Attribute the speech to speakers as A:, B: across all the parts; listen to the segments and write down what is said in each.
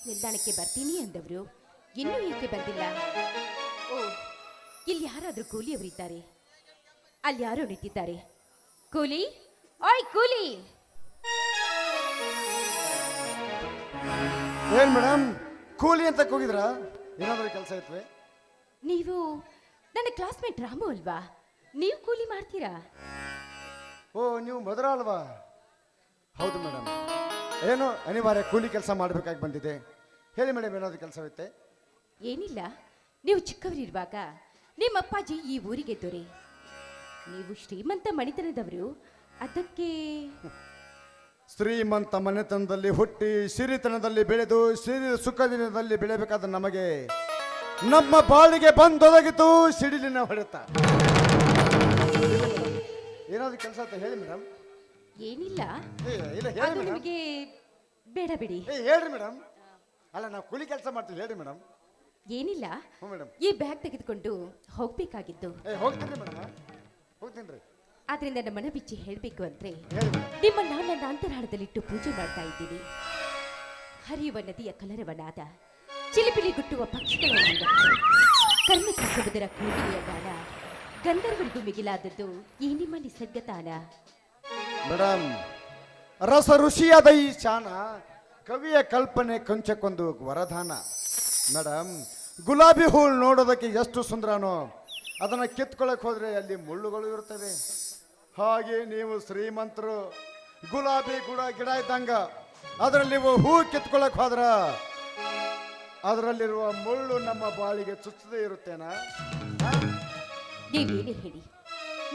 A: ನಿಲ್ದಾಣಕ್ಕೆ ಬರ್ತೀನಿ ಅಂದವರು ಇನ್ನೂ ಏಕೆ ಬಂದಿಲ್ಲ? ಓ, ಇಲ್ಲಿ ಯಾರಾದರೂ ಕೂಲಿಯವರಿದ್ದಾರೆ. ಅಲ್ಲಿ ಯಾರೋ ನಿಂತಿದ್ದಾರೆ. ಕೂಲಿ, ಓಯ್ ಕೂಲಿ!
B: ಏನ್ ಮೇಡಮ್, ಕೂಲಿ ಅಂತ ಕೂಗಿದ್ರ? ಏನಾದ್ರೂ ಕೆಲಸ ಇತ್ವೆ?
A: ನೀವು ನನ್ನ ಕ್ಲಾಸ್ಮೇಟ್ ರಾಮು ಅಲ್ವಾ? ನೀವು ಕೂಲಿ ಮಾಡ್ತೀರಾ?
B: ಓ, ನೀವು ಮಧುರ ಅಲ್ವಾ? ಹೌದು ಮೇಡಮ್. ಏನು ಅನಿವಾರ್ಯ ಕೂಲಿ ಕೆಲಸ ಮಾಡಬೇಕಾಗಿ ಬಂದಿದೆ. ಹೇಳಿ ಮೇಡಮ್, ಏನಾದರೂ ಕೆಲಸವಿತ್ತೆ?
A: ಏನಿಲ್ಲ, ನೀವು ಚಿಕ್ಕವರಿರುವಾಗ ನಿಮ್ಮ ಅಪ್ಪಾಜಿ ಈ ಊರಿಗೆ ದೊರೆ. ನೀವು ಶ್ರೀಮಂತ ಮಣಿತನದವರು. ಅದಕ್ಕೆ
B: ಶ್ರೀಮಂತ ಮನೆತನದಲ್ಲಿ ಹುಟ್ಟಿ ಸಿರಿತನದಲ್ಲಿ ಬೆಳೆದು ಸಿರಿ ಸುಖದಿನದಲ್ಲಿ ಬೆಳೆಯಬೇಕಾದ ನಮಗೆ ನಮ್ಮ ಬಾಳಿಗೆ ಬಂದೊದಗಿತು ಸಿಡಿಲಿನ ಹೊಡೆತ. ಏನಾದರೂ ಕೆಲಸ ಅಂತ ಹೇಳಿ ಮೇಡಮ್.
A: ಏನಿಲ್ಲ,
B: ಇಲ್ಲ ಹೇಳಿ
A: ಅದು
B: ಮೇಡಮ್.
A: ನಿಮಗೆ ಬೇಡ ಬಿಡಿ.
B: ಹೇಳ್ರಿ ಮೇಡಮ್. ಅಲ್ಲ, ನಾವು ಕೂಲಿ ಕೆಲಸ ಮಾಡ್ತೀವಿ, ಹೇಳ್ರಿ ಮೇಡಮ್.
A: ಏನಿಲ್ಲ,
B: ಹ್ಞೂ ಮೇಡಮ್.
A: ಈ ಬ್ಯಾಗ್ ತೆಗೆದುಕೊಂಡು ಹೋಗ್ಬೇಕಾಗಿತ್ತು.
B: ಹೋಗ್ತೀನಿ ಮೇಡಮ್, ಹೋಗ್ತೀನಿ ರೀ.
A: ಆದ್ರೆ ನನ್ನ ಮನ ಬಿಚ್ಚಿ ಹೇಳಬೇಕು ಅಂದ್ರೆ,
B: ಹೇಳಿ ಮೇಡಮ್.
A: ನಿಮ್ಮನ್ನ ನನ್ನ ಅಂತರಾಳದಲ್ಲಿಟ್ಟು ಪೂಜೆ ಮಾಡ್ತಾ ಇದ್ದೀನಿ. ಹರಿಯುವ ನದಿಯ ಕಲರವನಾದ, ಚಿಲಿಪಿಲಿ ಗುಟ್ಟುವ ಪಕ್ಷಿಗಳ ನೀಡ, ಕರ್ಮಿಕ ಸಮುದರ ಕೋಗಿಲೆಯ ಗಾನ, ಗಂಧರ್ವರಿಗೂ ಮಿಗಿಲಾದದ್ದು ಈ ನಿಮ್ಮ ನಿಸರ್ಗತಾನ.
B: ಮೇಡಮ್, ರಸ ಋಷಿಯಾದ ಈ ಶಾನ ಕವಿಯ ಕಲ್ಪನೆ ಕೊಂಚಕ್ಕೊಂದು ವರದಾನ. ಮೇಡಮ್, ಗುಲಾಬಿ ಹೂವು ನೋಡೋದಕ್ಕೆ ಎಷ್ಟು ಸುಂದರನೋ ಅದನ್ನು ಕಿತ್ಕೊಳ್ಳೋಕೆ ಹೋದರೆ ಅಲ್ಲಿ ಮುಳ್ಳುಗಳು ಇರ್ತವೆ. ಹಾಗೆ ನೀವು ಶ್ರೀಮಂತರು, ಗುಲಾಬಿ ಗಿಡ ಇದ್ದಂಗ ಅದರಲ್ಲಿ ಹೂ ಕಿತ್ಕೊಳ್ಳೋಕೆ ಹೋದ್ರ ಅದರಲ್ಲಿರುವ ಮುಳ್ಳು ನಮ್ಮ ಬಾಳಿಗೆ ಚುಚ್ಚದೇ ಇರುತ್ತೇನಾ?
A: ನೀವೇನೇ ಹೇಳಿ,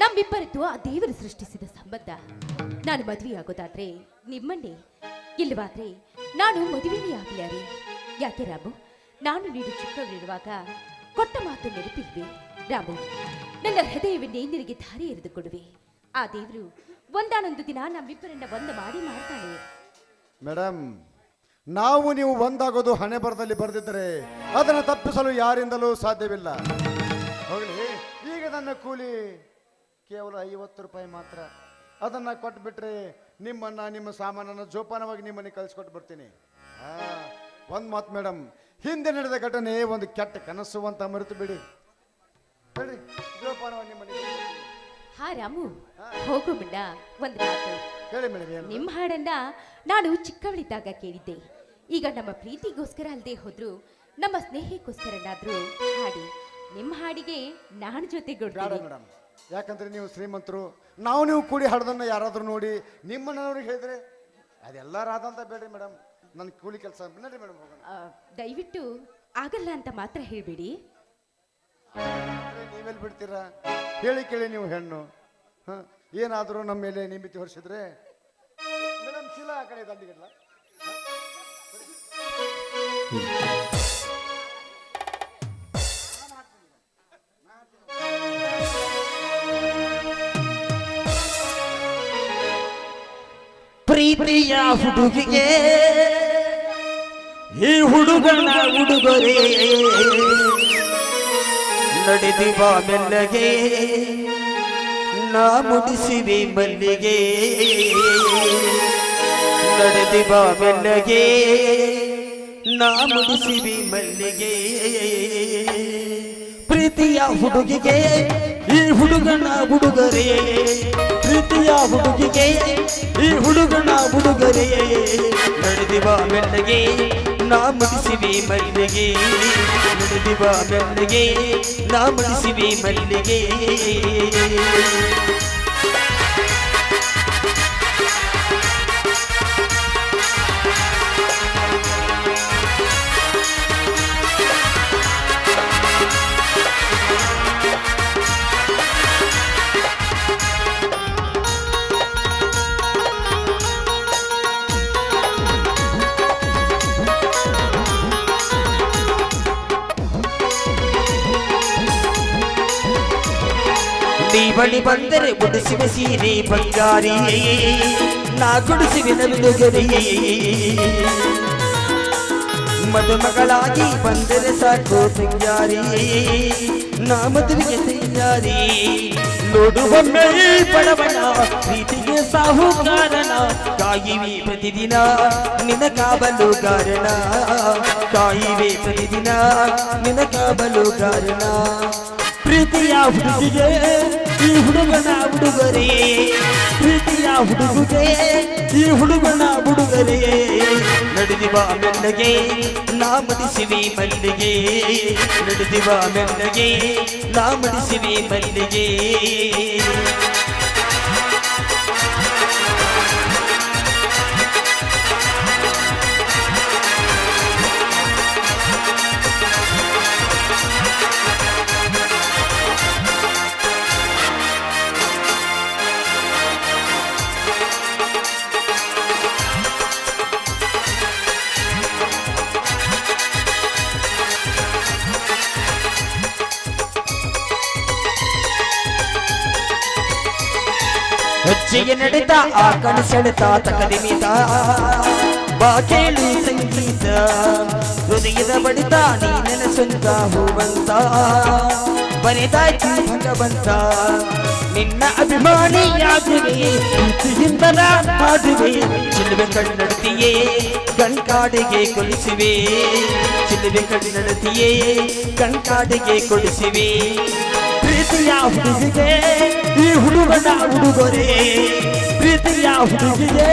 A: ನಮ್ಮಿಬ್ಬರದ್ದು ಆ ದೇವರು ಸೃಷ್ಟಿಸಿದ ಸಂಬಂಧ. ನಾನು ಮದುವೆಯಾಗೋದಾದ್ರೆ ನಿಮ್ಮನ್ನೇ, ಇಲ್ಲವಾದ್ರೆ ನಾನು ಮದುವೆನೇ ಆಗಲಾರೆ. ಯಾಕೆ ರಾಮು, ನಾನು ನೀನು ಚಿಕ್ಕವರಿರುವಾಗ ಕೊಟ್ಟ ಮಾತು ನೆನಪಿಲ್ವೇ? ರಾಮು, ನನ್ನ ಹೃದಯವನ್ನೇ ನಿನಗೆ ಧಾರೆ ಎರೆದು ಕೊಡುವೆ. ಆ ದೇವರು ಒಂದಾನೊಂದು ದಿನ ನಮ್ಮಿಬ್ಬರನ್ನ ಒಂದು ಮಾಡಿ ಮಾಡ್ತಾನೆ.
B: ಮೇಡಮ್, ನಾವು ನೀವು ಒಂದಾಗೋದು ಹಣೆ ಬರದಲ್ಲಿ ಬರೆದಿದ್ದರೆ ಅದನ್ನು ತಪ್ಪಿಸಲು ಯಾರಿಂದಲೂ ಸಾಧ್ಯವಿಲ್ಲ. ಹೋಗಲಿ, ಈಗ ನನ್ನ ಕೂಲಿ ಕೇವಲ 50 ರೂಪಾಯಿ ಮಾತ್ರ. ಅದನ್ನು ಕೊಟ್ಬಿಟ್ರೆ ನಿಮ್ಮ ಸಾಮಾನನ್ನು ಜೋಪಾನವಾಗಿ ನಿಮ್ಮನೆ ಕಳಿಸ್ಕೊಟ್ಟು ಬರ್ತೀನಿ. ಒಂದು ಮಾತು ಮೇಡಮ್, ಹಿಂದೆ ನಡೆದ ಘಟನೆ ಒಂದು ಕೆಟ್ಟ ಕನಸು ಅಂತ ಮರೆತು ಬಿಡಿ. ಹೇಳಿ, ಜೋಪಾನವಾಗಿ ನಿಮ್ಮನೆ.
A: ಹಾ ರಾಮು, ಹೋಗು ಮುನ್ನ ಒಂದು ಮಾತು.
B: ಹೇಳಿ ಮೇಡಮ್.
A: ನಿಮ್ಮ ಹಾಡನ್ನ ನಾನು ಚಿಕ್ಕವಳಿದ್ದಾಗ ಕೇಳಿದ್ದೆ. ಈಗ ನಮ್ಮ ಪ್ರೀತಿಗೋಸ್ಕರ ಅಲ್ಲದೆ ಹೋದ್ರು ನಮ್ಮ ಸ್ನೇಹಕ್ಕೋಸ್ಕರನಾದ್ರೂ ಹಾಡಿ. ನಿಮ್ಮ ಹಾಡಿಗೆ ನಾನು ಜೊತೆಗೊಡ್ತೀನಿ
B: ಮೇಡಮ್. ಯಾಕಂದ್ರೆ ನೀವು ಶ್ರೀಮಂತರು, ನೀವು ಕೂಡಿ ಹಾಡೋದನ್ನ ಯಾರಾದ್ರೂ ನೋಡಿ ನಿಮ್ಮನ್ನವ್ರಿಗೆ ಹೇಳಿದ್ರೆ ಅದೆಲ್ಲ ರಾದಂತ ಬೇಡ್ರಿ ಮೇಡಮ್. ನನ್ನ ಕೂಲಿ ಕೆಲಸ ನಡ್ರಿ ಮೇಡಮ್, ಹೋಗೋಣ.
A: ದಯವಿಟ್ಟು ಆಗಲ್ಲ ಅಂತ ಮಾತ್ರ ಹೇಳ್ಬೇಡಿ.
B: ನೀವೆಲ್ಲಿ ಬಿಡ್ತೀರಾ? ಹೇಳಿ ಕೇಳಿ, ನೀವು ಹೆಣ್ಣು. ಏನಾದರೂ ನಮ್ಮ ಮೇಲೆ ನಿಮಿತಿ ಹೊರಿಸಿದ್ರೆ ಮೇಡಮ್, ಚೀಲ ಆ ಕಡೆ ದಂಡಿಗಿಡ್ಲ.
C: ಪ್ರೀತಿಯ ಹುಡುಗಿಗೆ ಈ ಹುಡುಗನ ಉಡುಗೊರೆ, ನಡೆದಿವ ಮೆಲ್ಲಗೆ ನಾ ಮುಡಿಸಿವೆ ಮಲ್ಲಿಗೆ, ನಡೆದಿವ ಮೆಲ್ಲಗೆ ನಾ ಮುಡಿಸಿವೆ ಮಲ್ಲಿಗೆ. ಪ್ರೀತಿಯ ಹುಡುಗಿಗೆ ಈ ಹುಡುಗನ ಉಡುಗೊರೆ, ಪ್ರೀತಿಯ ಹುಡುಗಿಗೆ ಈ ಹುಡುಗನ ಉಡುಗೊರೆ, ನಡೆದಿವ ಮೆಲ್ಲಗೆ ನಾ ಮುಡಿಸಿವೆ ಮಲ್ಲಿಗೆ, ನಡೆದಿವ ಮೆಲ್ಲಗೆ ನಾ ಮುಡಿಸಿವೆ ಮಲ್ಲಿಗೆ. ಬಳಿ ಬಂದರೆ ಮುಡಿಸಿವೆ ಸೀರೆ ಬಂಗಾರಿ, ನಾ ಗುಡಿಸಿವೆ ನವಿಲುಗರಿ. ಮದುಮಗಳಾಗಿ ಬಂದರೆ ಸಾಕು ತಂಗಾರಿ, ನಾ ಮದುವೆಗೆ ತಯಾರಿ, ನೋಡುವೊಮ್ಮೆ ಈ ಬಡವನ ಪ್ರೀತಿಗೆ ಸಾಹುಕಾರನ ಕಾಯುವೆ ಪ್ರತಿದಿನ ನಿನ ಕಾವಲುಗಾರನ ಕಾಯುವೆ ಪ್ರತಿದಿನ ನಿನ ಕಾವಲುಗಾರನ ಪ್ರೀತಿಯ ಹುಡುಗಿಗೆ ಈ ಹುಡುಗನ ಉಡುಗೊರೆ ಪ್ರೀತಿಯ ಹುಡುಗಿಗೆ ಈ ಹುಡುಗನ ಉಡುಗೊರೆ ನಡೆದಿವ ಮೆಲ್ಲಗೆ ನಾ ಮಡಿಸಿವಿ ಮಲ್ಲಿಗೆ ನಡೆದಿವ ಮೆಲ್ಲಗೆ ನಾ ಮಡಿಸಿವಿ ಮಲ್ಲಿಗೆ ಹೆಜ್ಜೆಗೆ ನಡೆದ ಆ ಕನಸೆಳೆತ ತಕದಿಮಿತ ಬಾ ಕೇಳು ಸಂಗೀತ ಹೃದಯದ ಬಡಿತ ನೀ ನೆನಸಂತ ಹೂವಂತ ಬರೆದಾಯ್ತು ಭಗವಂತ ನಿನ್ನ ಅಭಿಮಾನಿಯಾಗುವೆ ಪ್ರೀತಿಯಿಂದಲ ಹಾಡುವೆ ಚಿಲುವೆ ಕಣ್ಣಡತಿಯೇ ಕಣ್ಕಾಡಿಗೆ ಕೊಲಿಸುವೆ ಚಿಲುವೆ ಕಣ್ಣಡತಿಯೇ ಕಣ್ಕಾಡಿಗೆ ಕೊಡಿಸುವೆ ಪ್ರೀತಿಯ ಹುಡುಗಿಗೆ ಈ ಹುಡುಗನ ಉಡುಗೊರೆ ಪ್ರೀತಿಯ ಹುಡುಗಿಗೆ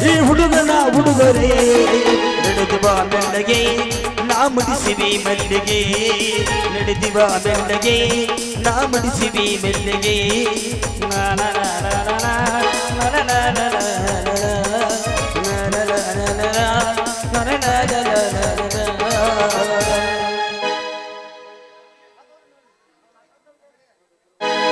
C: ಈ ಹುಡುಗನ ಉಡುಗೊರೆ ನಡೆದುವ ಮೆಲ್ಲಗೆ ನಾ ಮುಡಿಸಿವಿ ಮಲ್ಲಿಗೆ ನಡೆದುವ ಮೆಲ್ಲಗೆ ನಾ ಮುಡಿಸಿವಿ ಮೆಲ್ಲಗೆ